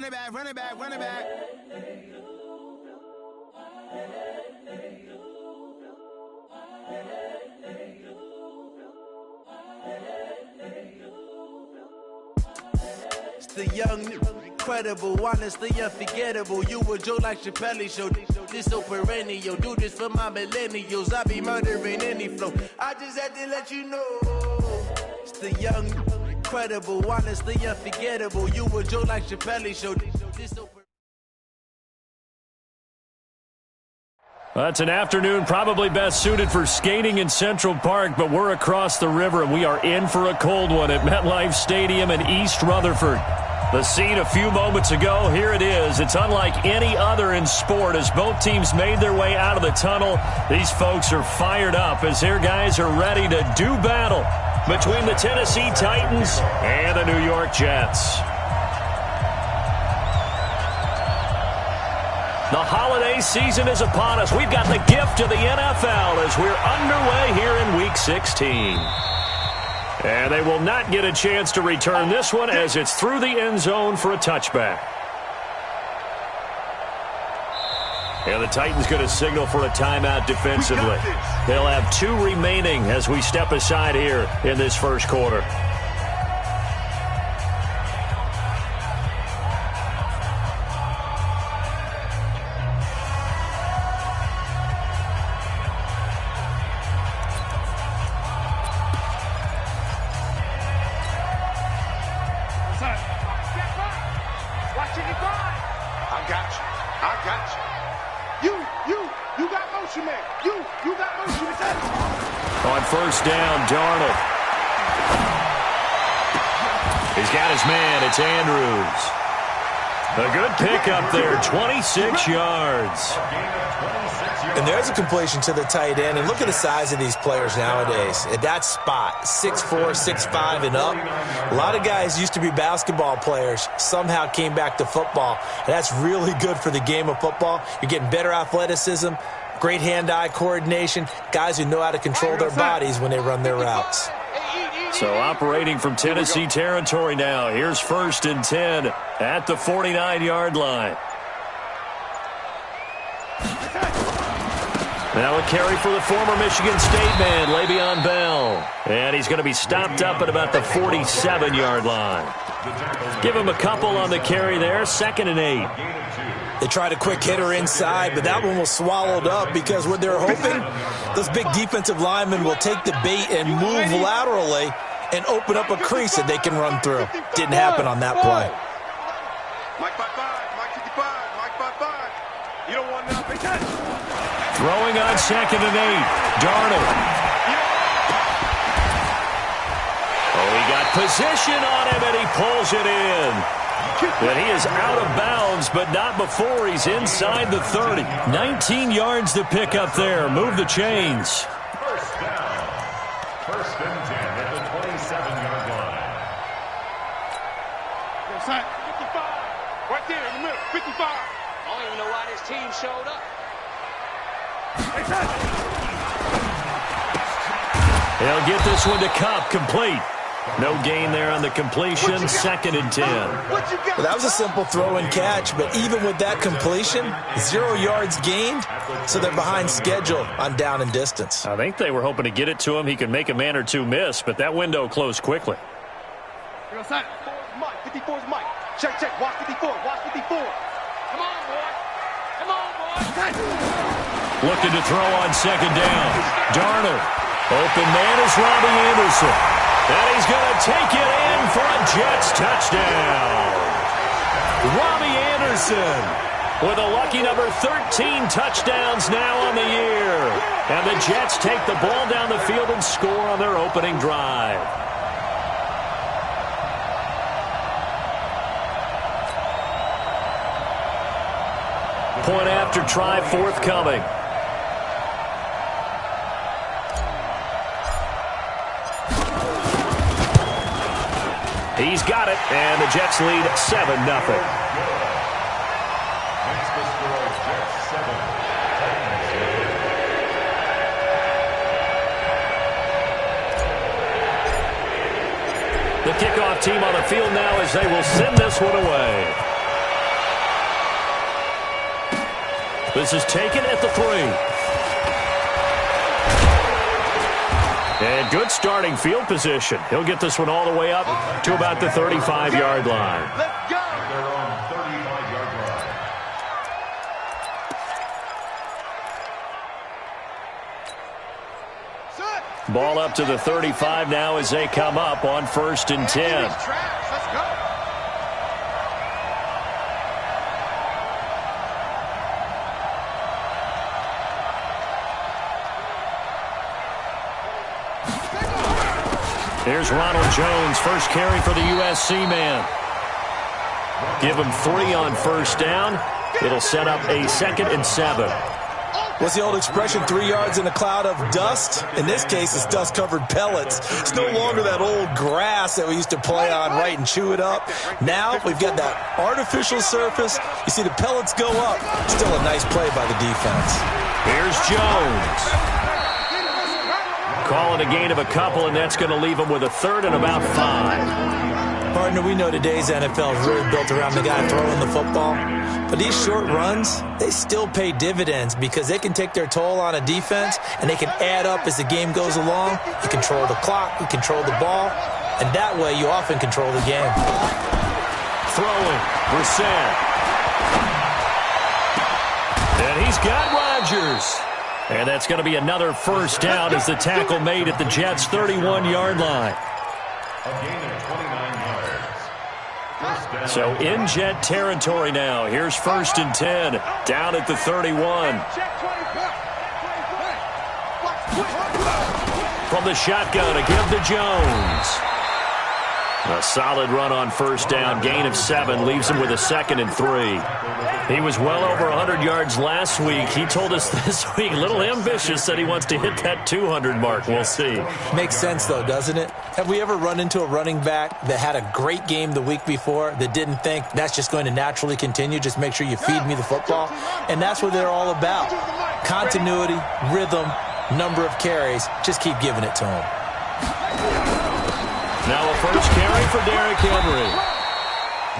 run it back, run it back, run it back. It's the young, incredible, honestly unforgettable. You a Joe like Chappelle show. This so perennial. Do this for my millennials. I be murdering any flow. I just had to let you know. It's the young, incredible, honestly unforgettable. You a Joe like Chappelle show. This so It's an afternoon probably best suited for skating in Central Park, but we're across the river and we are in for a cold one at MetLife Stadium in East Rutherford. The scene a few moments ago, here it is. It's unlike any other in sport as both teams made their way out of the tunnel. These folks are fired up as their guys are ready to do battle between the Tennessee Titans and the New York Jets. The holiday season is upon us. We've got the gift of the NFL as we're underway here in Week 16. And they will not get a chance to return this one as it's through the end zone for a touchback. And the Titans going to signal for a timeout defensively. They'll have 2 remaining as we step aside here in this first quarter. On first down, Darnold. He's got his man. It's Andrews. A good pickup there, 26 yards. And there's a completion to the tight end. And look at the size of these players nowadays. At that spot, 6'4", 6'5", and up. A lot of guys used to be basketball players, somehow came back to football. And that's really good for the game of football. You're getting better athleticism, great hand-eye coordination, guys who know how to control their bodies when they run their routes. So operating from Tennessee territory now. Here's 1st and 10 at the 49-yard line. Now a carry for the former Michigan State man, Le'Veon Bell. And he's going to be stopped up at about the 47-yard line. Give him a couple on the carry there, 2nd and 8. They tried a quick hitter inside, but that one was swallowed up because what they're hoping, those big defensive linemen will take the bait and move laterally and open up a crease that they can run through. Didn't happen on that play. Mike 5-5, Mike 55, Mike 5-5. You don't want nothing. Throwing on 2nd and 8. Darnold. Oh, he got position on him, and he pulls it in. And he is out of bounds, but not before he's inside the 30. 19 yards to pick up there. Move the chains. First down. 1st and 10 at the 27-yard line. 55. Right there in the middle. 55. I don't even know why this team showed up. He'll get this one to Kupp, complete. No gain there on the completion, 2nd and 10. Well, that was a simple throw and catch, but even with that completion, 0 yards gained, so they're behind schedule on down and distance. I think they were hoping to get it to him. He could make a man or two miss, but that window closed quickly. 54's Mike. 54's Mike. Check, check. Watch 54. Watch 54. Come on, boy. Come on, boy. Looking to throw on 2nd down. Darnold. Open man is Robbie Anderson. And he's going to take it in for a Jets touchdown. Robbie Anderson with a lucky number 13 touchdowns now on the year. And the Jets take the ball down the field and score on their opening drive. Point after try forthcoming. He's got it, and the Jets lead 7-0. The kickoff team on the field now as they will send this one away. This is taken at the 3. And good starting field position. He'll get this one all the way up to about the 35-yard line. Let's go. They're on 35-yard line. Ball up to the 35 now as they come up on 1st and 10. Let's go. Here's Ronald Jones, first carry for the USC man. Give him 3 on 1st down. It'll set up a 2nd and 7. What's the old expression, 3 yards in a cloud of dust? In this case, it's dust-covered pellets. It's no longer that old grass that we used to play on, right, and chew it up. Now we've got that artificial surface. You see the pellets go up. Still a nice play by the defense. Here's Jones. Calling a gain of a couple, and that's going to leave him with a 3rd and about 5. Partner, we know today's NFL is really built around the guy throwing the football. But these short runs, they still pay dividends because they can take their toll on a defense, and they can add up as the game goes along. You control the clock, you control the ball, and that way you often control the game. Throwing, Brissett. And he's got Rodgers. And that's going to be another 1st down as the tackle made at the Jets' 31-yard line. A gain of 29 yards. So in Jet territory now. Here's 1st and 10. Down at the 31. From the shotgun to give to Jones. A solid run on 1st down. Gain of 7 leaves him with a 2nd and 3. He was well over 100 yards last week. He told us this week, a little ambitious, said he wants to hit that 200 mark. We'll see. Makes sense, though, doesn't it? Have we ever run into a running back that had a great game the week before that didn't think that's just going to naturally continue? Just make sure you feed me the football. And that's what they're all about. Continuity, rhythm, number of carries. Just keep giving it to him. Now a first carry for Derrick Henry.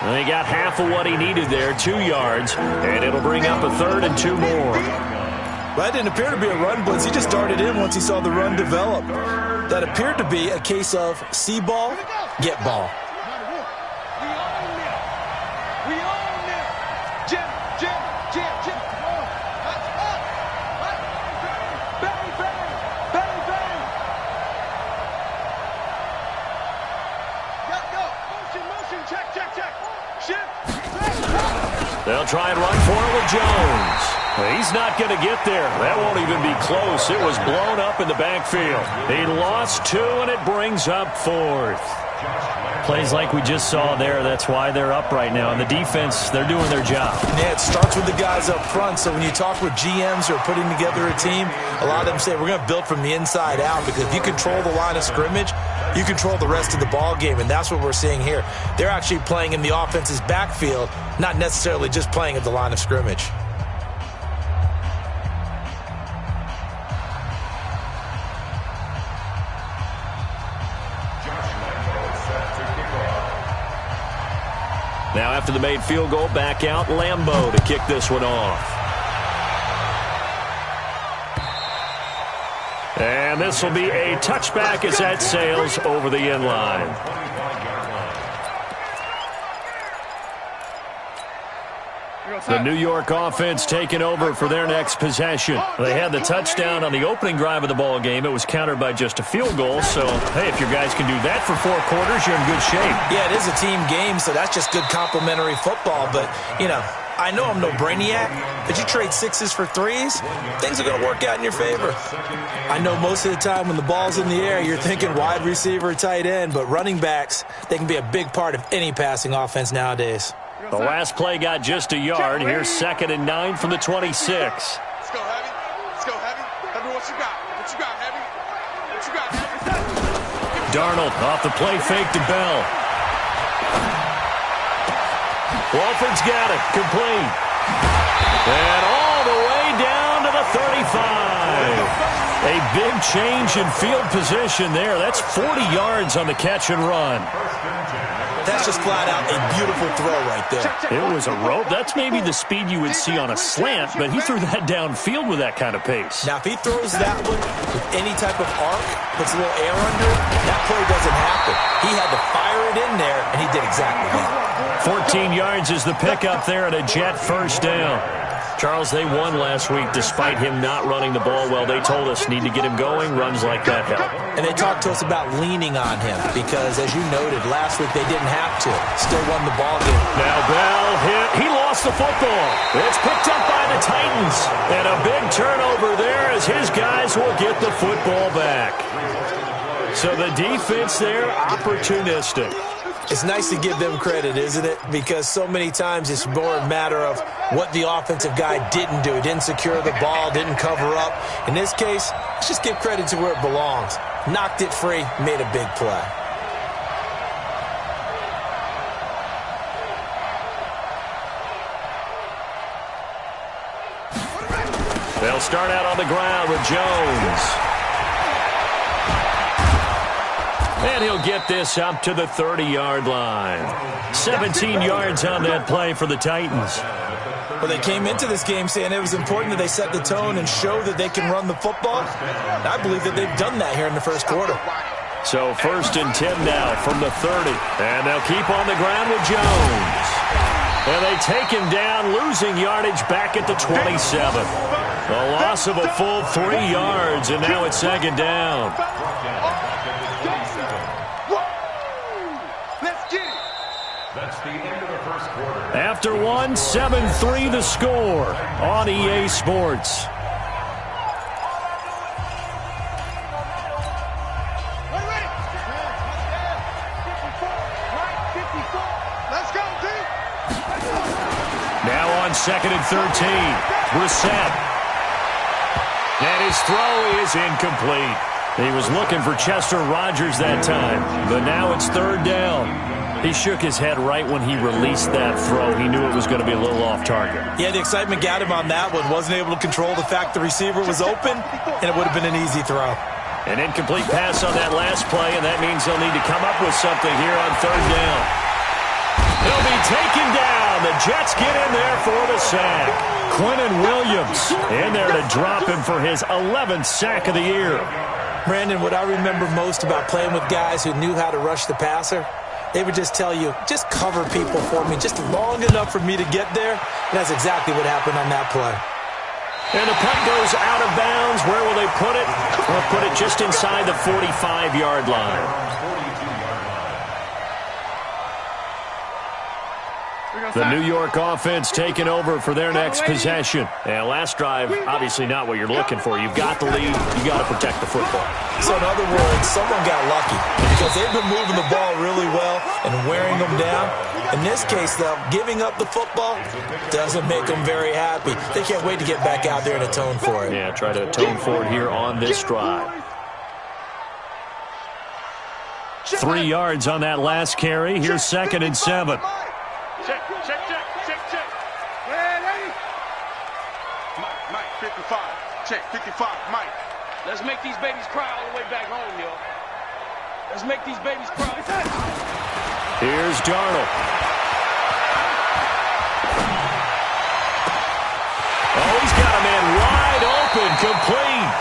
And he got half of what he needed there, 2 yards, and it'll bring up a 3rd and 2 more. That didn't appear to be a run blitz. He just started in once he saw the run develop. That appeared to be a case of see ball, get ball. We own it. Jim. Bang, bang. Go. Motion. Check. Shift. They'll try and run for it with Jones. He's not going to get there. That won't even be close. It was blown up in the backfield. He lost 2, and it brings up 4th. Plays like we just saw there. That's why they're up right now. And the defense, they're doing their job. Yeah, it starts with the guys up front. So when you talk with GMs who are putting together a team, a lot of them say we're going to build from the inside out, because if you control the line of scrimmage, you control the rest of the ball game, and that's what we're seeing here. They're actually playing in the offense's backfield, not necessarily just playing at the line of scrimmage. Now after the made field goal, back out Lambeau to kick this one off. And this will be a touchback as that sails over the end line. The New York offense taking over for their next possession. They had the touchdown on the opening drive of the ball game. It was countered by just a field goal. So, hey, if your guys can do that for 4 quarters, you're in good shape. Yeah, it is a team game, so that's just good complimentary football. But, you know, I know I'm no brainiac, but you trade 6s for 3s, things are going to work out in your favor. I know most of the time when the ball's in the air, you're thinking wide receiver, tight end, but running backs, they can be a big part of any passing offense nowadays. The last play got just a yard. Here's 2nd and 9 from the 26. Let's go, Heavy. Heavy, what you got? Heavy? What you got, Heavy? Darnold off the play fake to Bell. Walford's got it. Complete. And all the way down to the 35. A big change in field position there. That's 40 yards on the catch and run. That's just flat out a beautiful throw right there. It was a rope. That's maybe the speed you would see on a slant, but he threw that downfield with that kind of pace. Now, if he throws that one with any type of arc, puts a little air under it, that play doesn't happen. He had to fire it in there, and he did exactly that. 14 yards is the pickup there at a Jet first down. Charles, they won last week despite him not running the ball well. They told us need to get him going. Runs like that help. And they talked to us about leaning on him because, as you noted, last week they didn't have to. Still won the ball game. Now Bell hit. He lost the football. It's picked up by the Titans. And a big turnover there as his guys will get the football back. So the defense there, opportunistic. It's nice to give them credit, isn't it? Because so many times it's more a matter of what the offensive guy didn't do. He didn't secure the ball, didn't cover up. In this case, let's just give credit to where it belongs. Knocked it free, made a big play. They'll start out on the ground with Jones. And he'll get this up to the 30-yard line. 17 yards on that play for the Titans. Well, they came into this game saying it was important that they set the tone and show that they can run the football. I believe that they've done that here in the first quarter. So 1st and 10 now from the 30. And they'll keep on the ground with Jones. And they take him down, losing yardage back at the 27. A loss of a full 3 yards, and now it's 2nd down. After one, 7-3 the score on EA Sports. Now on 2nd and 13, Brissett. And his throw is incomplete. He was looking for Chester Rogers that time, but now it's 3rd down. He shook his head right when he released that throw. He knew it was going to be a little off target. Yeah, the excitement got him on that one. Wasn't able to control the fact the receiver was open, and it would have been an easy throw. An incomplete pass on that last play, and that means they'll need to come up with something here on 3rd down. He'll be taken down. The Jets get in there for the sack. Quinnen Williams in there to drop him for his 11th sack of the year. Brandon, what I remember most about playing with guys who knew how to rush the passer, they would just tell you, just cover people for me just long enough for me to get there. And that's exactly what happened on that play. And the punt goes out of bounds. Where will they put it? They'll put it just inside the 45-yard line. The New York offense taking over for their next possession. And last drive, obviously not what you're looking for. You've got the lead. You've got to protect the football. So in other words, someone got lucky because they've been moving the ball really well and wearing them down. In this case, though, giving up the football doesn't make them very happy. They can't wait to get back out there and atone for it. Yeah, try to atone for it here on this drive. 3 yards on that last carry. Here's 2nd and 7. Check. Mike, 55. Check, 55, Mike. Let's make these babies cry all the way back home, yo. Let's make these babies cry. Here's Darnold. Oh, he's got a man wide open, complete.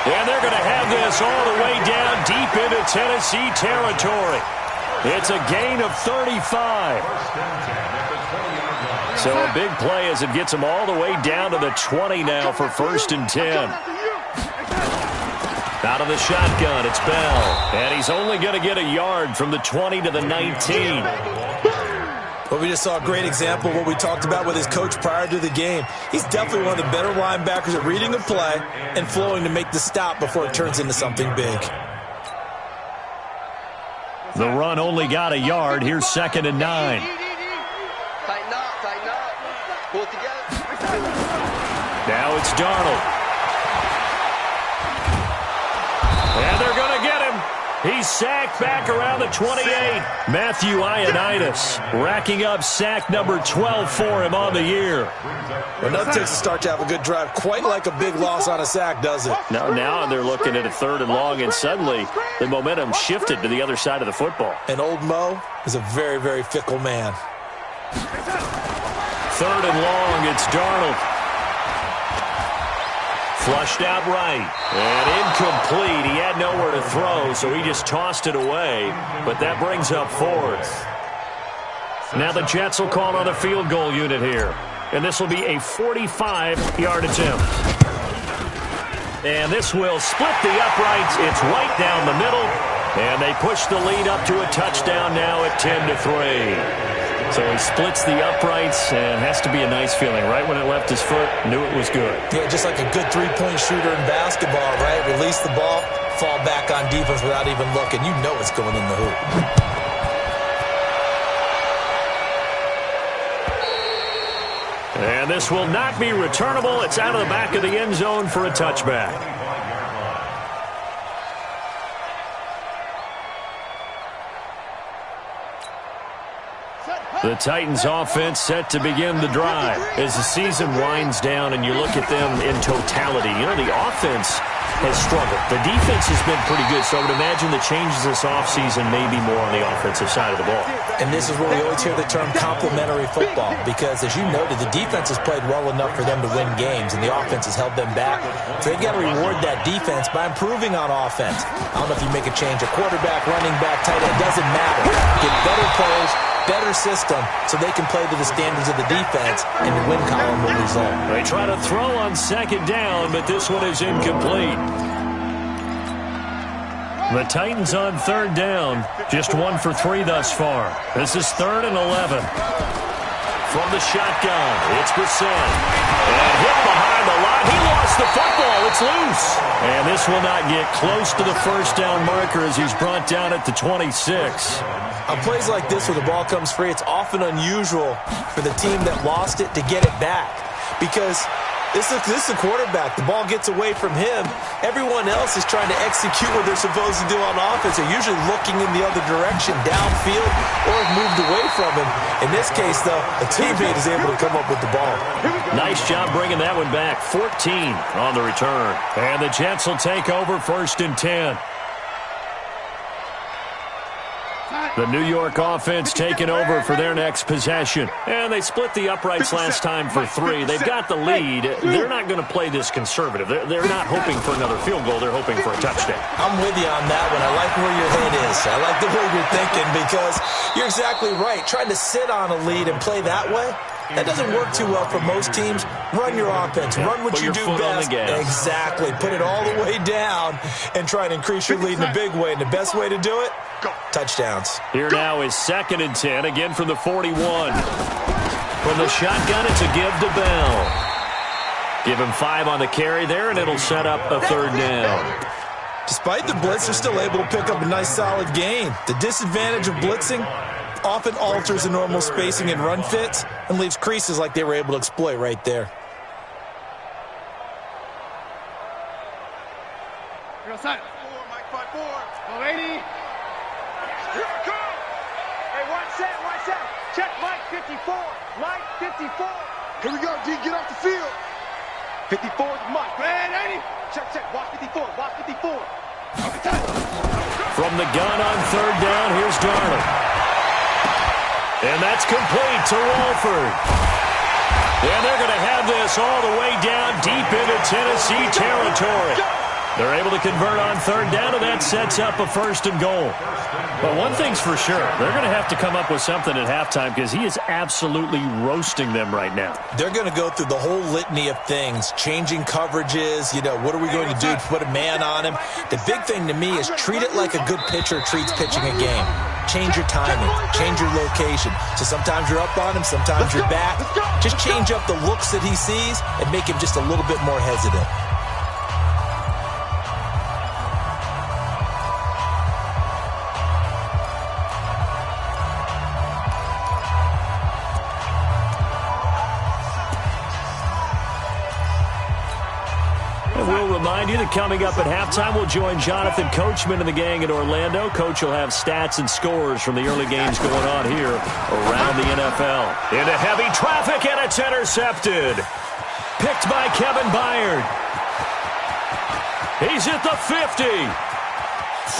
And they're going to have this all the way down deep into Tennessee territory. It's a gain of 35. So a big play as it gets them all the way down to the 20 now for 1st and 10. Out of the shotgun, it's Bell. And he's only going to get a yard from the 20 to the 19. Well, we just saw a great example of what we talked about with his coach prior to the game. He's definitely one of the better linebackers at reading a play and flowing to make the stop before it turns into something big. The run only got a yard. Here's 2nd and 9. Tighten up. Pull it together. Now it's Darnold. And they're going to get him. He's sacked back around the 28. Matthew Ioannidis racking up sack number 12 for him on the year. Well, nothing takes a start to have a good drive. Quite like a big loss on a sack, does it? Now they're looking at a 3rd and long, and suddenly the momentum shifted to the other side of the football. And old Mo is a very, very fickle man. 3rd and long, it's Darnold. Flushed out right. And incomplete. He had nowhere to throw, so he just tossed it away. But that brings up 4th. Now the Jets will call on the field goal unit here. And this will be a 45-yard attempt. And this will split the uprights. It's right down the middle. And they push the lead up to a touchdown now at 10-3. So he splits the uprights, and has to be a nice feeling. Right when it left his foot, knew it was good. Yeah, just like a good three-point shooter in basketball, right? Release the ball, fall back on defense without even looking. You know it's going in the hoop. And this will not be returnable. It's out of the back of the end zone for a touchback. The Titans offense set to begin the drive. As the season winds down and you look at them in totality, you know, the offense has struggled. The defense has been pretty good, so I would imagine the changes this offseason may be more on the offensive side of the ball. And this is where we always hear the term complementary football, because as you noted, the defense has played well enough for them to win games, and the offense has held them back. So they've got to reward that defense by improving on offense. I don't know if you make a change, a quarterback, running back, tight end, doesn't matter. Get better players, better system, so they can play to the standards of the defense, and the win column will result. They try to throw on 2nd down, but this one is incomplete. The Titans on 3rd down, just 1 for 3 thus far. This is 3rd and 11. From the shotgun, it's Brissett. And hit behind the line. He lost the football. It's loose. And this will not get close to the 1st down marker as he's brought down at the 26. On plays like this where the ball comes free, it's often unusual for the team that lost it to get it back, because this is the quarterback. The ball gets away from him. Everyone else is trying to execute what they're supposed to do on offense. They're usually looking in the other direction, downfield, or have moved away from him. In this case, though, a teammate is able to come up with the ball. Nice job bringing that one back. 14 on the return. And the Jets will take over 1st and 10. The New York offense taking over for their next possession. And they split the uprights last time for 3. They've got the lead. They're not going to play this conservative. They're not hoping for another field goal. They're hoping for a touchdown. I'm with you on that one. I like where your head is. I like the way you're thinking, because you're exactly right. Trying to sit on a lead and play that way, that doesn't work too well for most teams. Run your offense. Run what you do best. Exactly. Put it all the way down and try to increase your lead in a big way. And the best way to do it, touchdowns. Here now is 2nd and 10, again from the 41. From the shotgun, it's a give to Bell. Give him 5 on the carry there, and it'll set up a 3rd down. Despite the blitz, they're still able to pick up a nice, solid gain. The disadvantage of blitzing often alters the normal spacing and run fits and leaves creases like they were able to exploit right there. Side. 4, Mike 5-4. Go 80. Here we go. Hey, watch that. Check Mike 54. Mike 54. Here we go, D. Get off the field. 54 is Mike. Man, 80. Check. Watch 54. Watch 54. From the gun on 3rd down, here's Darnold. And that's complete to Wolford. And they're going to have this all the way down deep into Tennessee territory. They're able to convert on 3rd down, and that sets up a 1st and goal. But one thing's for sure, they're going to have to come up with something at halftime, because he is absolutely roasting them right now. They're going to go through the whole litany of things, changing coverages, what are we going to do to put a man on him? The big thing to me is treat it like a good pitcher treats pitching a game. Change your timing, change your location. So sometimes you're up on him, sometimes you're back. Just change up the looks that he sees and make him just a little bit more hesitant. remind you that coming up at halftime, we'll join Jonathan Coachman and the gang in Orlando. Coach will have stats and scores from the early games going on here around the NFL. Into heavy traffic, and it's intercepted. Picked by Kevin Byard. He's at the 50,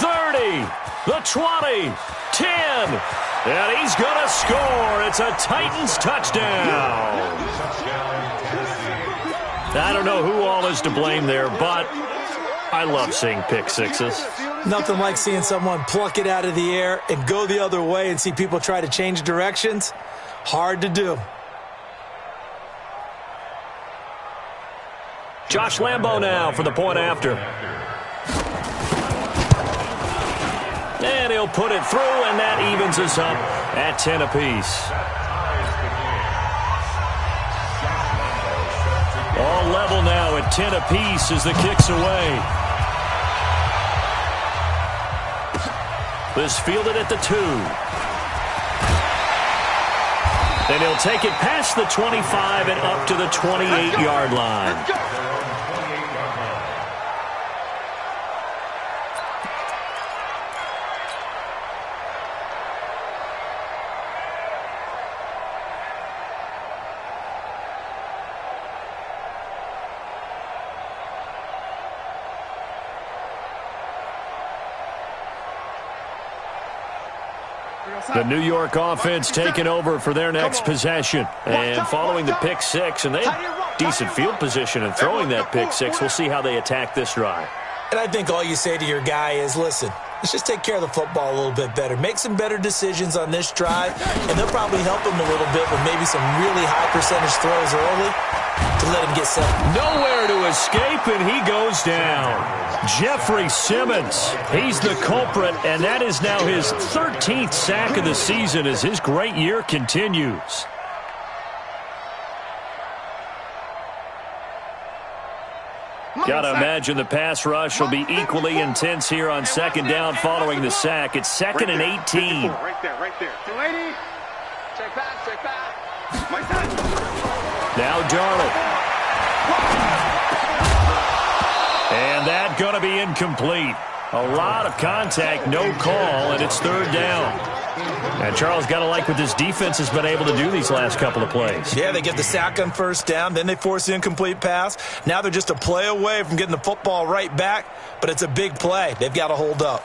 30, the 20, 10, and he's going to score. It's a Titans touchdown. I don't know who all is to blame there, but I love seeing pick sixes. Nothing like seeing someone pluck it out of the air and go the other way and see people try to change directions. Hard to do. Josh Lambo now for the point after. And he'll put it through, and that evens us up at 10 apiece. All level now at 10 apiece as the kick's away. This fielded at the 2. And he'll take it past the 25 and up to the 28-yard line. The New York offense taking over for their next possession. And following the pick six, and they have decent field position in throwing that pick six. We'll see how they attack this drive. And I think all you say to your guy is, listen, let's just take care of the football a little bit better. Make some better decisions on this drive, and they'll probably help him a little bit with maybe some really high percentage throws early to let him get set. Nowhere to escape, and he goes down. Jeffrey Simmons, he's the culprit, and that is now his 13th sack of the season as his great year continues. Got to imagine the pass rush will be equally intense here on second down following the sack. It's second and 18. Right there. 280. Check back. Now Darnold. And that going to be incomplete. A lot of contact, no call, and it's third down. And Charles, got to like what this defense has been able to do these last couple of plays. Yeah, they get the sack on first down, then they force the incomplete pass. Now they're just a play away from getting the football right back, but it's a big play. They've got to hold up.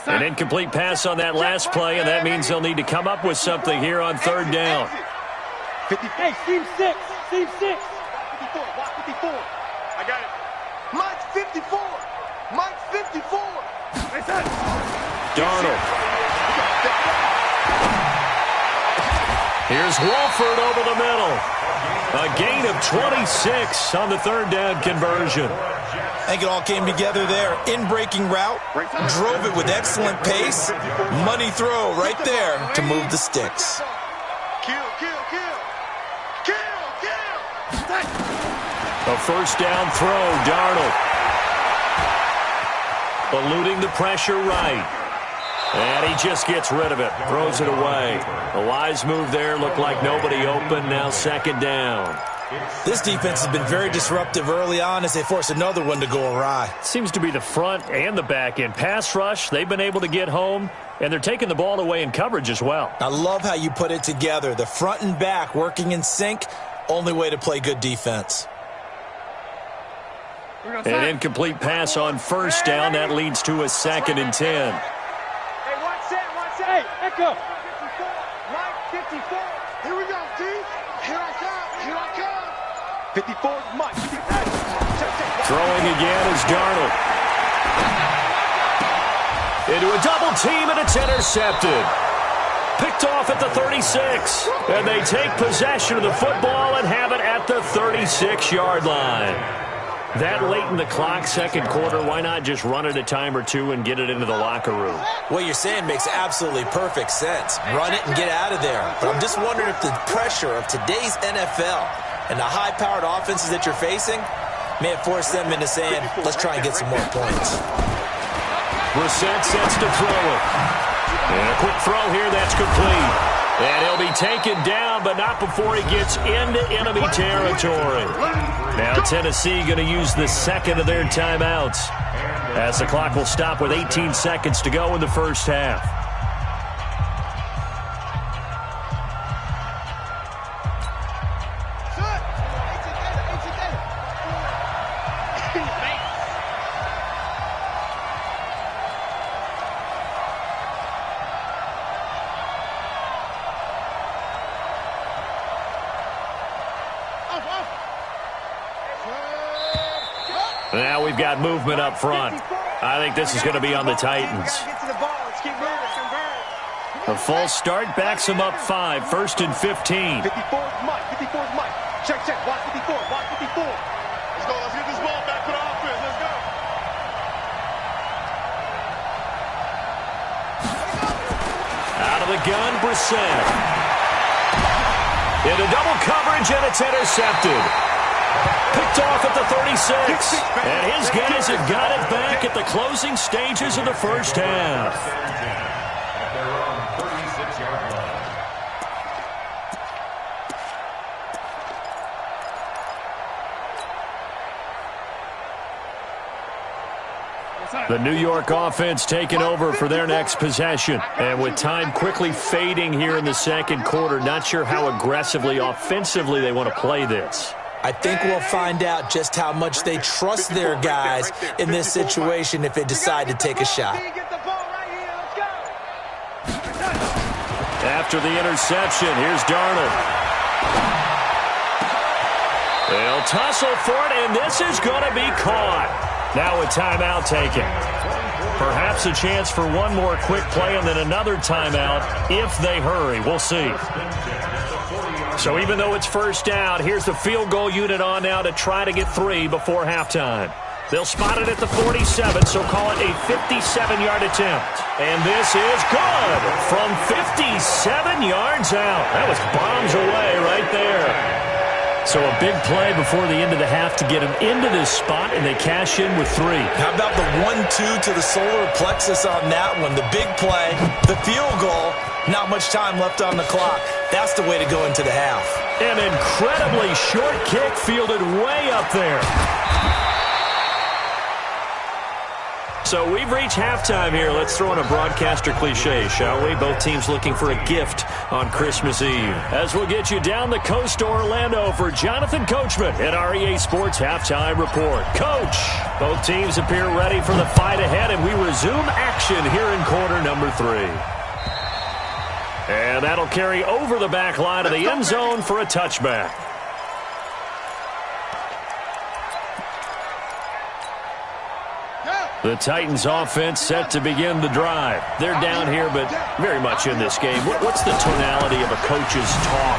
An incomplete pass on that last play, and that means they'll need to come up with something here on third down. Hey, Steve 6. 54. I got it. Mike's 54. Darnold. Here's Wolford over the middle. A gain of 26 on the third down conversion. I think it all came together there. In-breaking route, drove it with excellent pace. Money throw right there to move the sticks. Kill. A first down throw, Darnold. Eluding the pressure right. And he just gets rid of it, throws it away. A wise move there, looked like nobody open, now second down. This defense has been very disruptive early on as they force another one to go awry. Seems to be the front and the back end. Pass rush, they've been able to get home, and they're taking the ball away in coverage as well. I love how you put it together. The front and back working in sync, only way to play good defense. An incomplete pass on first down. That leads to a second and 10. Hey, watch that. Hey, Echo. 54. Mike, 54. Here we go, D. Here I come. 54, Mike. Throwing again is Darnold. Into a double team, and it's intercepted. Picked off at the 36. And they take possession of the football and have it at the 36-yard line. That late in the clock, second quarter, why not just run it a time or two and get it into the locker room? What you're saying makes absolutely perfect sense. Run it and get out of there. But I'm just wondering if the pressure of today's NFL and the high-powered offenses that you're facing may have forced them into saying, let's try and get some more points. Brissett sets to throw it. And a quick throw here, that's complete. And he'll be taken down, but not before he gets into enemy territory. Now Tennessee going to use the second of their timeouts, as the clock will stop with 18 seconds to go in the first half. Now we've got movement up front. I think this is going to be on the Titans. A false start backs them up 5, 1st and 15. 54's Mike. 54's Mike. Check. Watch 54. Watch 54. Let's go. Let's get this ball back for the offense. Let's go. Out of the gun, Brissett. Into double coverage, and it's intercepted. Picked off at the 36. And his guys have got it back at the closing stages of the first half. At their own 36-yard line. The New York offense taking over for their next possession. And with time quickly fading here in the second quarter, not sure how aggressively, offensively they want to play this. I think we'll find out just how much they trust their guys in this situation if they decide to take a shot. After the interception, here's Darnold. They'll tussle for it, and this is going to be caught. Now a timeout taken. Perhaps a chance for one more quick play and then another timeout if they hurry. We'll see. So even though it's first down, here's the field goal unit on now to try to get 3 before halftime. They'll spot it at the 47, so call it a 57-yard attempt. And this is good from 57 yards out. That was bombs away right there. So a big play before the end of the half to get him into this spot, and they cash in with 3. How about the 1-2 to the solar plexus on that one? The big play, the field goal, not much time left on the clock. That's the way to go into the half. An incredibly short kick fielded way up there. So we've reached halftime here. Let's throw in a broadcaster cliche, shall we? Both teams looking for a gift on Christmas Eve. As we'll get you down the coast to Orlando for Jonathan Coachman at our EA Sports Halftime Report. Coach, both teams appear ready for the fight ahead, and we resume action here in quarter number 3. And that'll carry over the back line of the end zone for a touchback. The Titans offense set to begin the drive. They're down here, but very much in this game. What's the tonality of a coach's talk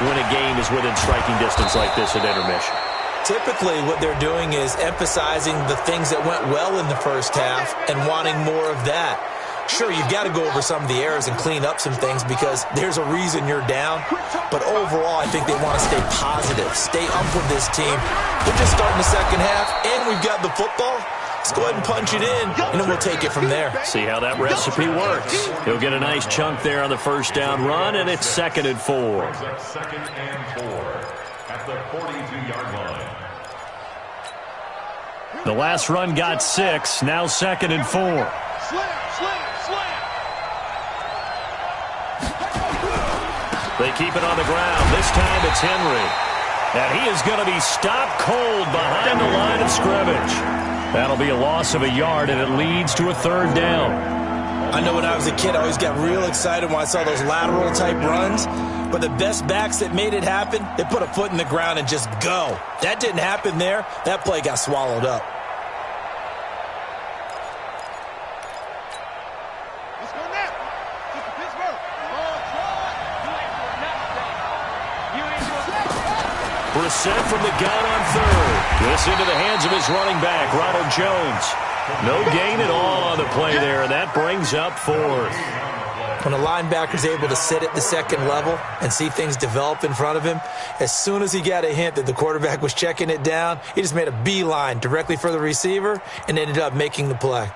when a game is within striking distance like this at intermission? Typically, what they're doing is emphasizing the things that went well in the first half and wanting more of that. Sure, you've got to go over some of the errors and clean up some things because there's a reason you're down. But overall, I think they want to stay positive, stay up with this team. They're just starting the second half, and we've got the football. Let's go ahead and punch it in, and then we'll take it from there. See how that recipe works. He'll get a nice chunk there on the first down run, and it's 2nd and 4. Second and 4 at the 42-yard line. The last run got 6, now 2nd and 4. Slam. They keep it on the ground. This time it's Henry. And he is going to be stopped cold behind the line of scrimmage. That'll be a loss of a yard, and it leads to a 3rd down. I know when I was a kid, I always got real excited when I saw those lateral-type runs. But the best backs that made it happen, they put a foot in the ground and just go. That didn't happen there. That play got swallowed up. Let's go now. Just Pittsburgh. Brissett from the gun on 3rd. This into the hands of his running back, Ronald Jones. No gain at all on the play there, and that brings up 4th. When a linebacker's able to sit at the second level and see things develop in front of him, as soon as he got a hint that the quarterback was checking it down, he just made a beeline directly for the receiver and ended up making the play.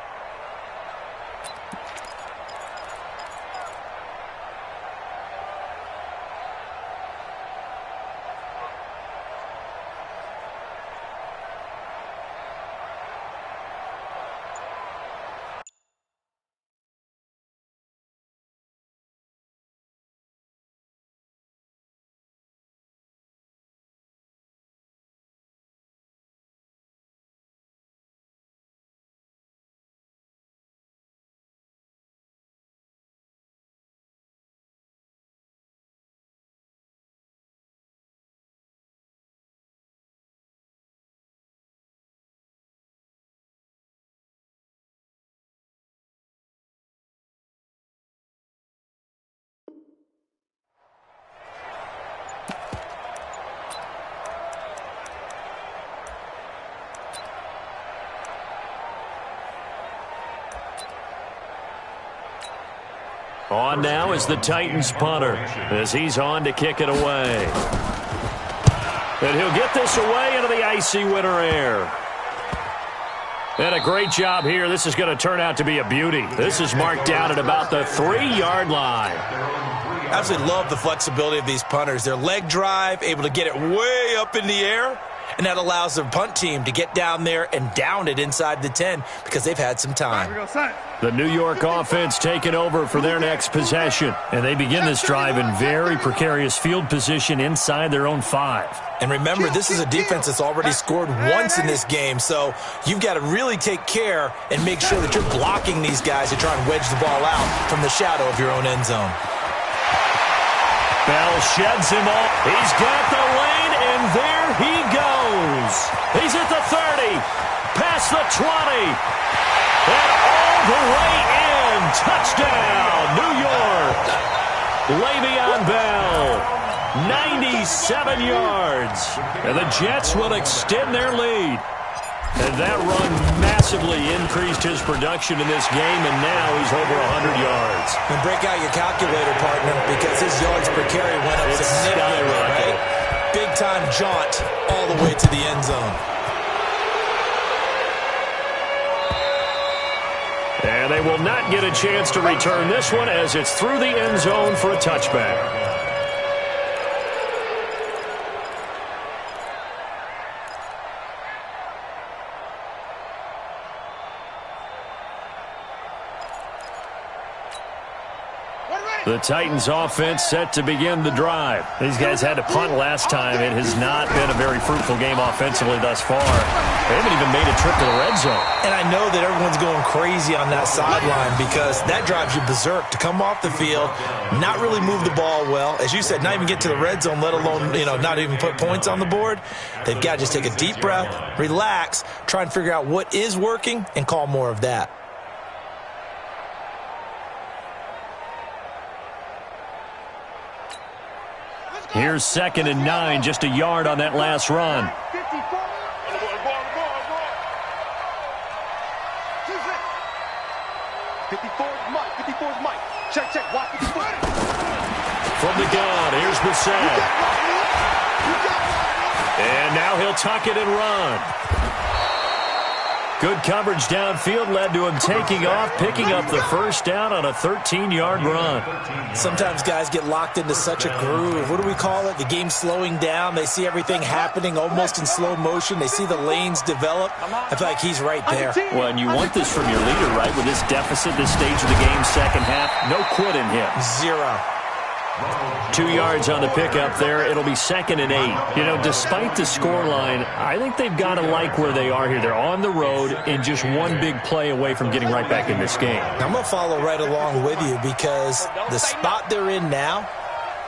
On now is the Titans punter as he's on to kick it away. And he'll get this away into the icy winter air. And a great job here. This is going to turn out to be a beauty. This is marked down at about the 3-yard line. Absolutely love the flexibility of these punters. Their leg drive, able to get it way up in the air, and that allows the punt team to get down there and down it inside the 10 because they've had some time. The New York offense taking over for their next possession, and they begin this drive in very precarious field position inside their own 5. And remember, this is a defense that's already scored once in this game, so you've got to really take care and make sure that you're blocking these guys to try and wedge the ball out from the shadow of your own end zone. Bell sheds him off. He's got the lane, and there he goes. He's at the 30, past the 20, and all the way in. Touchdown, New York. Le'Veon Bell. 97 yards. And the Jets will extend their lead. And that run massively increased his production in this game, and now he's over 100 yards. And break out your calculator, partner, because his yards per carry went up significantly, right? Big-time jaunt all the way to the end zone. And they will not get a chance to return this one as it's through the end zone for a touchback. The Titans offense set to begin the drive. These guys had to punt last time. It has not been a very fruitful game offensively thus far. They haven't even made a trip to the red zone. And I know that everyone's going crazy on that sideline because that drives you berserk to come off the field, not really move the ball well. As you said, not even get to the red zone, let alone, not even put points on the board. They've got to just take a deep breath, relax, try and figure out what is working, and call more of that. Here's 2nd and 9, just a yard on that last run. 54 is Mike. 54 is Mike. Check. Watch 54. From the gun, here's Bissett. And now he'll tuck it and run. Good coverage downfield led to him taking off, picking up the first down on a 13-yard run. Sometimes guys get locked into such a groove. What do we call it? The game's slowing down. They see everything happening almost in slow motion. They see the lanes develop. I feel like he's right there. Well, and you want this from your leader, right? With this deficit, this stage of the game, second half, no quit in him. 0. 2 yards on the pickup there. It'll be 2nd and 8. Despite the scoreline, I think they've got to like where they are here. They're on the road and just one big play away from getting right back in this game. I'm going to follow right along with you because the spot they're in now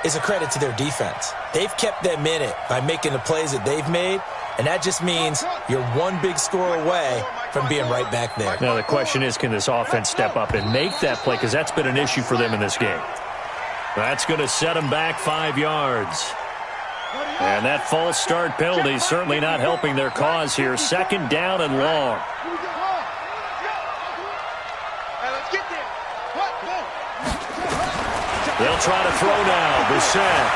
is a credit to their defense. They've kept them in it by making the plays that they've made, and that just means you're one big score away from being right back there. Now the question is, can this offense step up and make that play? Because that's been an issue for them in this game. That's going to set them back 5 yards. And that false start penalty is certainly not helping their cause here. 2nd down and long. They'll try to throw now. Bissett.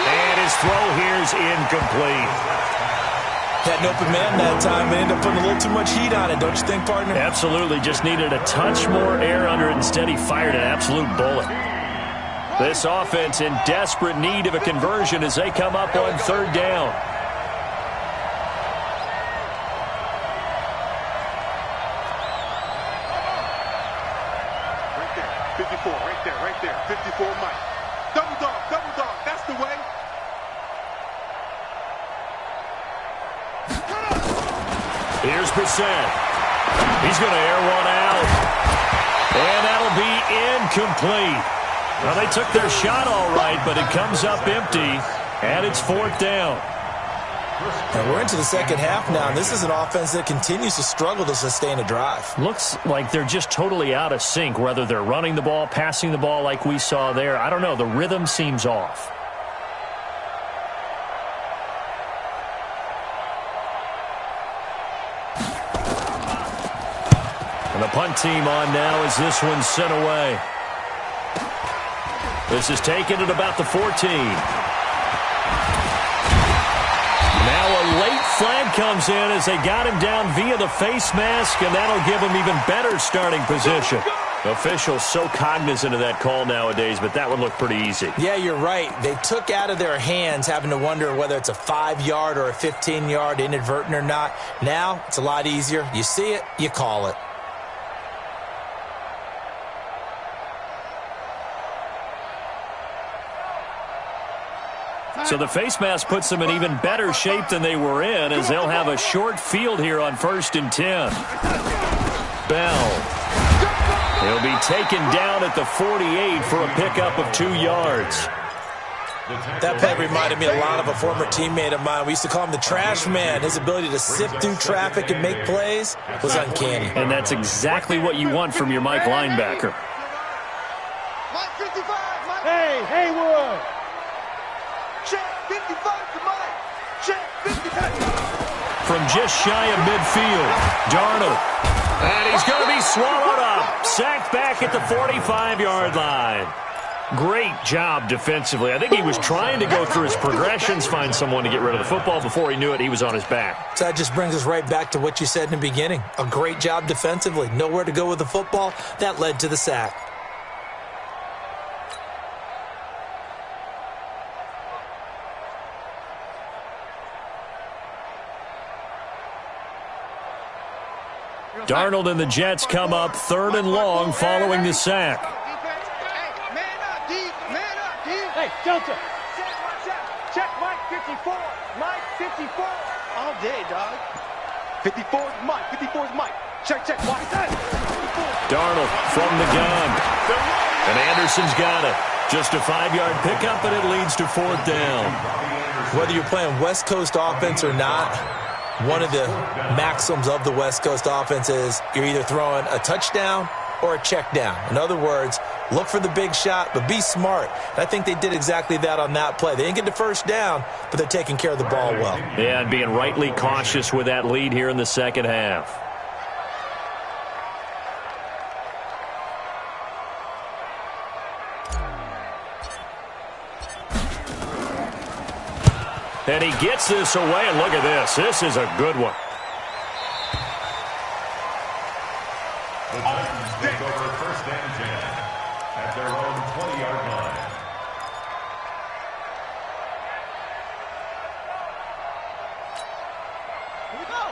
And his throw here is incomplete. Had an open man that time and ended up putting a little too much heat on it, don't you think, partner? Absolutely. Just needed a touch more air under it. Instead, he fired an absolute bullet. This offense in desperate need of a conversion as they come up on 3rd down. Right there. 54, right there. 54, Mike. Double dog. That's the way. Here's Bissett. He's going to air one out. And that'll be incomplete. Well, they took their shot all right, but it comes up empty, and it's 4th down. And we're into the second half now, and this is an offense that continues to struggle to sustain a drive. Looks like they're just totally out of sync, whether they're running the ball, passing the ball like we saw there. I don't know. The rhythm seems off. And the punt team on now as this one's sent away. This is taken at about the 14. Now a late flag comes in as they got him down via the face mask, and that'll give him even better starting position. Officials so cognizant of that call nowadays, but that would look pretty easy. Yeah, you're right. They took out of their hands having to wonder whether it's a 5-yard or a 15-yard inadvertent or not. Now it's a lot easier. You see it, you call it. So the face mask puts them in even better shape than they were in, as they'll have a short field here on 1st and 10. Bell. He'll be taken down at the 48 for a pickup of 2 yards. That play reminded me a lot of a former teammate of mine. We used to call him the trash man. His ability to sift through traffic and make plays was uncanny. And that's exactly what you want from your Mike linebacker. Hey, Haywood. Check 55 to Mike. Check 55. From just shy of midfield, Darnold. And he's going to be swallowed up. Sacked back at the 45-yard line. Great job defensively. I think he was trying to go through his progressions, find someone to get rid of the football. Before he knew it, he was on his back. So that just brings us right back to what you said in the beginning. A great job defensively. Nowhere to go with the football. That led to the sack. Darnold and the Jets come up 3rd and long following the sack. Hey, Delta. Check Mike 54. Mike 54. All day, dog. 54 is Mike. 54 is Mike. Check, Mike. Darnold from the gun. And Anderson's got it. Just a 5-yard pickup, and it leads to 4th down. Whether you're playing West Coast offense or not, one of the maxims of the West Coast offense is you're either throwing a touchdown or a check down. In other words, look for the big shot, but be smart. And I think they did exactly that on that play. They didn't get the first down, but they're taking care of the ball well. Yeah, and being rightly cautious with that lead here in the second half. And he gets this away, and look at this. This is a good one. The Titans take over 1st and 10 at their own 20-yard line.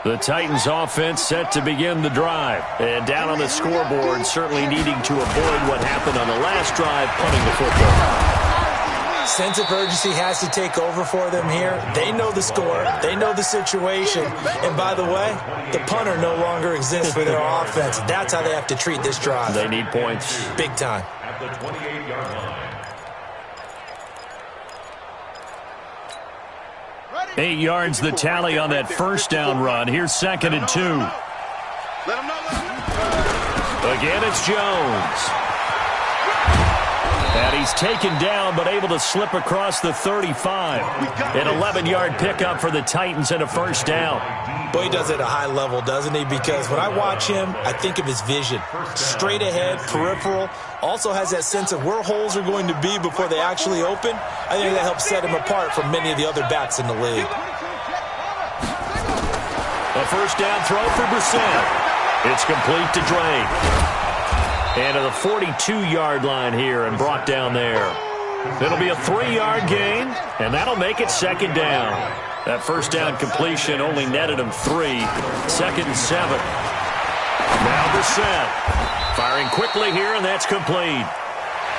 The Titans offense set to begin the drive. And down on the scoreboard, certainly needing to avoid what happened on the last drive, punting the football. Sense of urgency has to take over for them here. They know the score. They know the situation. And by the way, the punter no longer exists for their offense. That's how they have to treat this drive. They need points. Big time. At the 28-yard line. 8 yards the tally on that 1st down run. Here's 2nd and 2. Again, it's Jones. And he's taken down, but able to slip across the 35. An 11-yard pickup for the Titans and a 1st down. Boy, he does it at a high level, doesn't he? Because when I watch him, I think of his vision. Straight ahead, peripheral. Also has that sense of where holes are going to be before they actually open. I think that helps set him apart from many of the other backs in the league. A 1st down throw for Brissett. It's complete to Drake. And to the 42-yard line here and brought down there. It'll be a 3-yard gain, and that'll make it 2nd down. That 1st down completion only netted him 3. 2nd and 7. Now Brissett firing quickly here, and that's complete.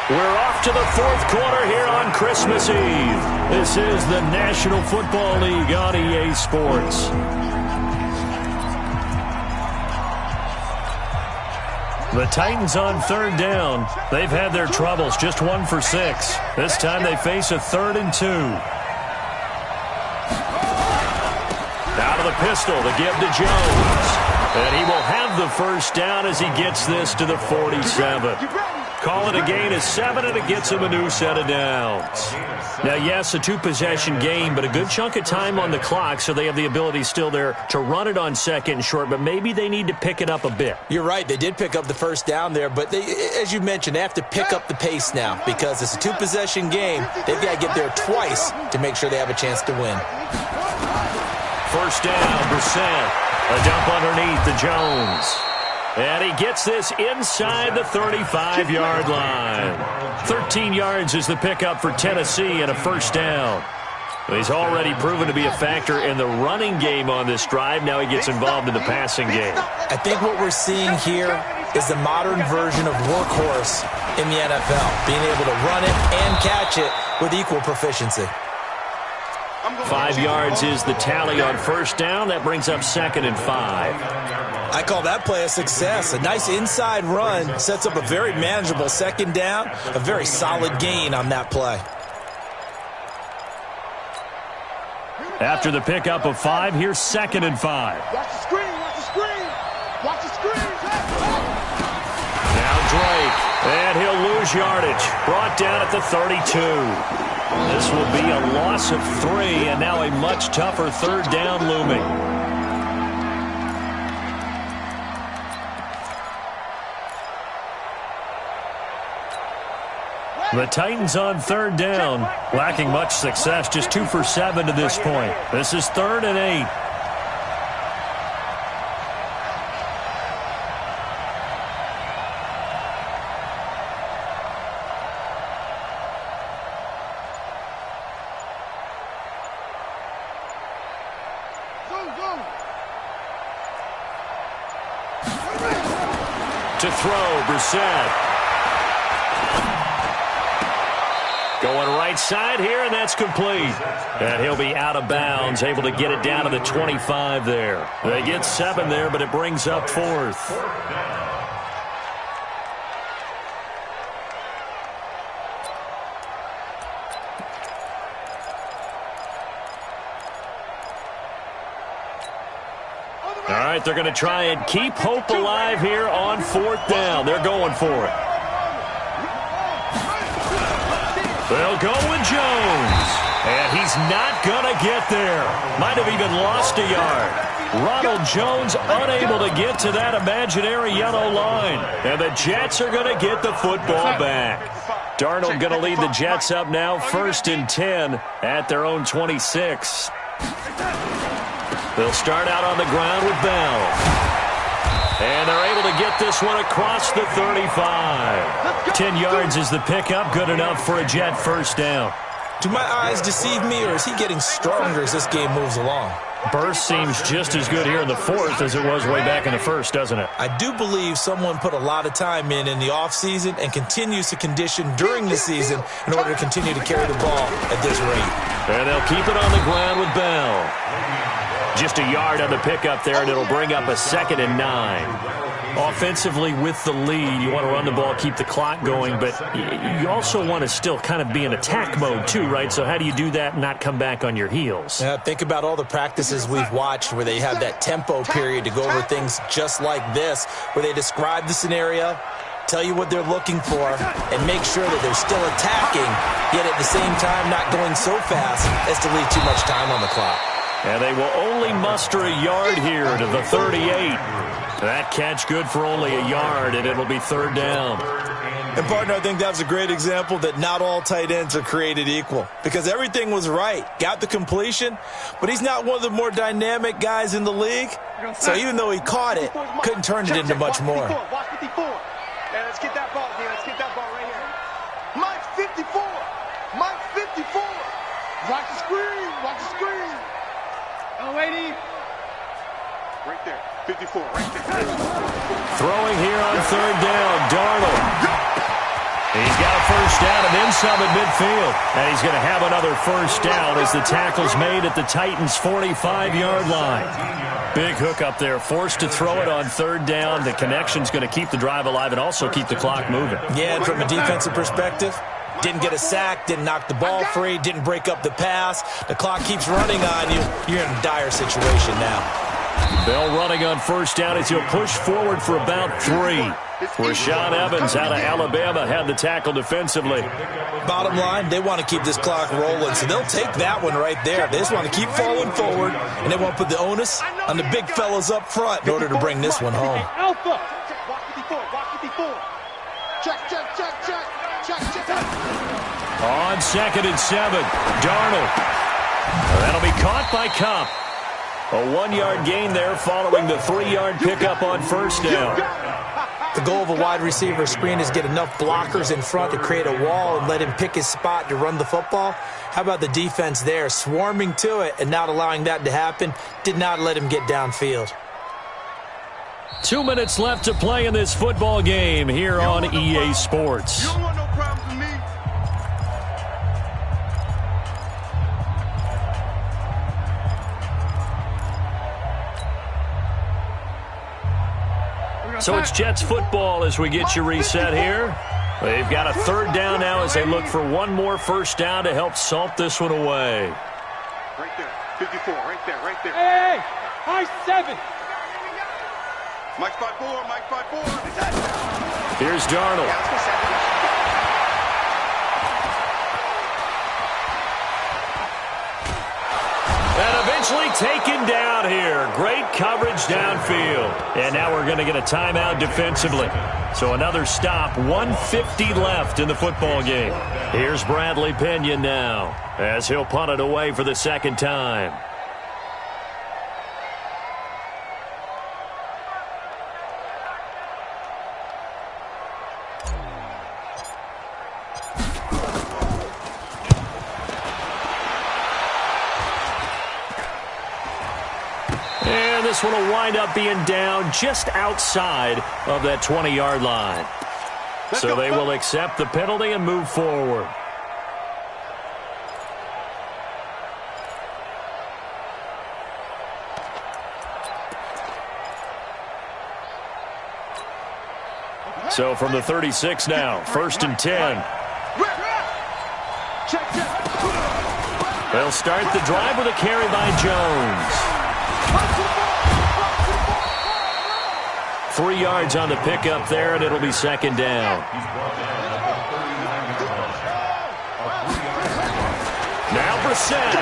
We're off to the 4th quarter here on Christmas Eve. This is the National Football League on EA Sports. The Titans on 3rd down. They've had their troubles, just 1 for 6. This time they face a 3rd and 2. Out of the pistol, the give to Jones. And he will have the 1st down as he gets this to the 47. Call it a gain of 7, and it gets him a new set of downs. Now, yes, a 2-possession game, but a good chunk of time on the clock, so they have the ability still there to run it on 2nd and short, but maybe they need to pick it up a bit. You're right. They did pick up the first down there, but as you mentioned, they have to pick up the pace now because it's a 2-possession game. They've got to get there twice to make sure they have a chance to win. First down, Brissett. A dump underneath to Jones. And he gets this inside the 35-yard line. 13 yards is the pickup for Tennessee and a first down. He's already proven to be a factor in the running game on this drive. Now he gets involved in the passing game. I think what we're seeing here is the modern version of workhorse in the NFL, being able to run it and catch it with equal proficiency. 5 yards is the tally on first down. That brings up 2nd and 5. I call that play a success. A nice inside run sets up a very manageable second down, a very solid gain on that play. After the pickup of 5, here's 2nd and 5. Watch the screen, watch the screen. Watch the screen. Now Drake, and he'll lose yardage. Brought down at the 32. This will be a loss of 3, and now a much tougher third down looming. The Titans on third down, lacking much success, just 2 for 7 to this point. This is 3rd and 8. To throw, Brissett. Going right side here, and that's complete. And he'll be out of bounds, able to get it down to the 25 there. They get 7 there, but it brings up 4th. All right, they're going to try and keep hope alive here on 4th down. They're going for it. They'll go with Jones. And he's not going to get there. Might have even lost a yard. Ronald Jones unable to get to that imaginary yellow line. And the Jets are going to get the football back. Darnold going to lead the Jets up now, 1st and 10 at their own 26. They'll start out on the ground with Bell. And they're able to get this one across the 35. 10 yards is the pickup, good enough for a Jet first down. Do my eyes deceive me, or is he getting stronger as this game moves along? Burst seems just as good here in the 4th as it was way back in the 1st, doesn't it? I do believe someone put a lot of time in the offseason and continues to condition during the season in order to continue to carry the ball at this rate. And they'll keep it on the ground with Bell. Just a yard on the pickup there, and it'll bring up a 2nd and 9. Offensively with the lead, you want to run the ball, keep the clock going, but you also want to still kind of be in attack mode too, right? So how do you do that and not come back on your heels? Yeah, think about all the practices we've watched where they have that tempo period to go over things just like this, where they describe the scenario, tell you what they're looking for, and make sure that they're still attacking, yet at the same time not going so fast as to leave too much time on the clock. And they will only muster a yard here to the 38. That catch good for only a yard, and it'll be 3rd down. And, partner, I think that was a great example that not all tight ends are created equal, because everything was right. Got the completion, but he's not one of the more dynamic guys in the league. So even though he caught it, couldn't turn it into much more. Watch 54. Yeah, let's get that ball here. Let's get that ball right here. Mike 54. Mike 54. Watch the screen. Watch the screen. Oh, lady. Right there. 54, right there. Throwing here on 3rd down, Darnold. He's got a first down and then some at midfield. And he's going to have another first down as the tackle's made at the Titans' 45-yard line. Big hook up there, forced to throw it on 3rd down. The connection's going to keep the drive alive and also keep the clock moving. Yeah, and from a defensive perspective, didn't get a sack, didn't knock the ball free, didn't break up the pass. The clock keeps running on you. You're in a dire situation now. Bell running on first down as he'll push forward for about 3. Rashaan Evans out of Alabama had the tackle defensively. Bottom line, they want to keep this clock rolling, so they'll take that one right there. They just want to keep falling forward, and they want to put the onus on the big fellas up front in order to bring this one home. Alpha. Walk 54. Walk 54. Check. On 2nd and 7, Darnold. That'll be caught by Cup. A 1-yard gain there following the 3-yard pickup on first down. The goal of a wide receiver screen is get enough blockers in front to create a wall and let him pick his spot to run the football. How about the defense there, swarming to it and not allowing that to happen? Did not let him get downfield. 2 minutes left to play in this football game here on EA Sports. You don't want no problems with me. So it's Jets football as we get you reset here. They've got a 3rd down now as they look for one more first down to help salt this one away. Right there. 54. Right there. Hey! High 7! Mike 5-4. Mike 5-4. Here's Darnold. And eventually taken down here. Great coverage downfield. And now we're going to get a timeout defensively. So another stop, 1:50 left in the football game. Here's Bradley Pinion now as he'll punt it away for the 2nd time. This one will wind up being down just outside of that 20-yard line. So they will accept the penalty and move forward. So from the 36 now, 1st and 10. They'll start the drive with a carry by Jones. 3 yards on the pickup there, and it'll be 2nd down. Now Brissett.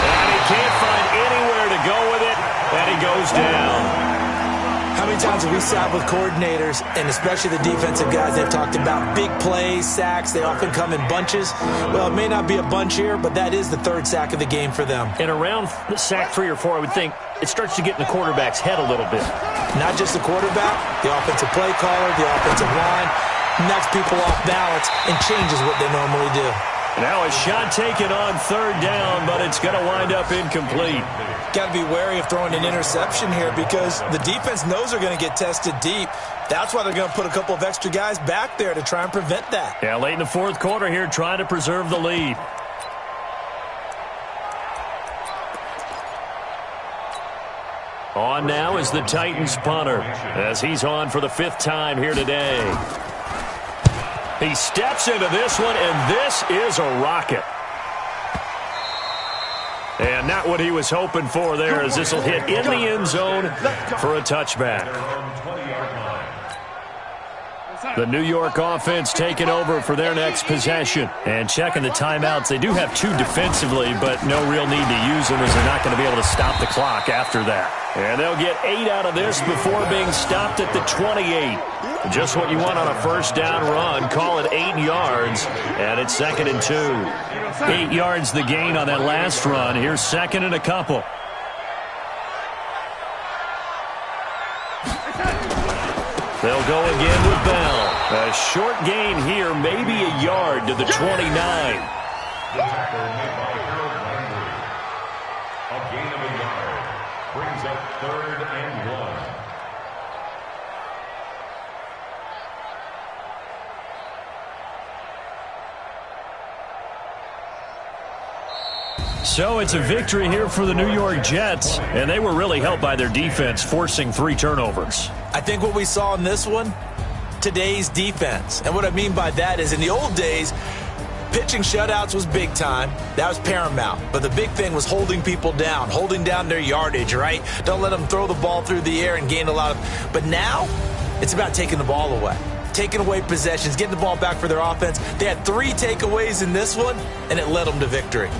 And he can't find anywhere to go with it, and he goes down. How many times have we sat with coordinators, and especially the defensive guys, they've talked about big plays, sacks. They often come in bunches. Well, it may not be a bunch here, but that is the 3rd sack of the game for them. And around sack 3 or 4, I would think it starts to get in the quarterback's head a little bit. Not just the quarterback, the offensive play caller, the offensive line, knocks people off balance and changes what they normally do. Now a shot taken on 3rd down, but it's going to wind up incomplete. Got to be wary of throwing an interception here because the defense knows they're going to get tested deep. That's why they're going to put a couple of extra guys back there to try and prevent that. Yeah, late in the 4th quarter here, trying to preserve the lead. On now is the Titans punter as he's on for the 5th time here today. He steps into this one, and this is a rocket. And not what he was hoping for there, as this will hit in the end zone for a touchback. The New York offense taking over for their next possession. And checking the timeouts, they do have 2 defensively, but no real need to use them as they're not going to be able to stop the clock after that. And they'll get 8 out of this before being stopped at the 28. Just what you want on a first down run. Call it 8 yards, and it's 2nd and 2. 8 yards the gain on that last run. Here's 2nd and a couple. They'll go again with Bell. A short gain here, maybe a yard to the 29. The tackle made by Harold Landry. A gain of a yard. Brings up 3rd and 1. So it's a victory here for the New York Jets, and they were really helped by their defense, forcing 3 turnovers. I think what we saw in this one, today's defense. And what I mean by that is in the old days, pitching shutouts was big time. That was paramount. But the big thing was holding people down, holding down their yardage, right? Don't let them throw the ball through the air and gain a lot of. But now it's about taking the ball away, taking away possessions, getting the ball back for their offense. They had 3 takeaways in this one, and it led them to victory.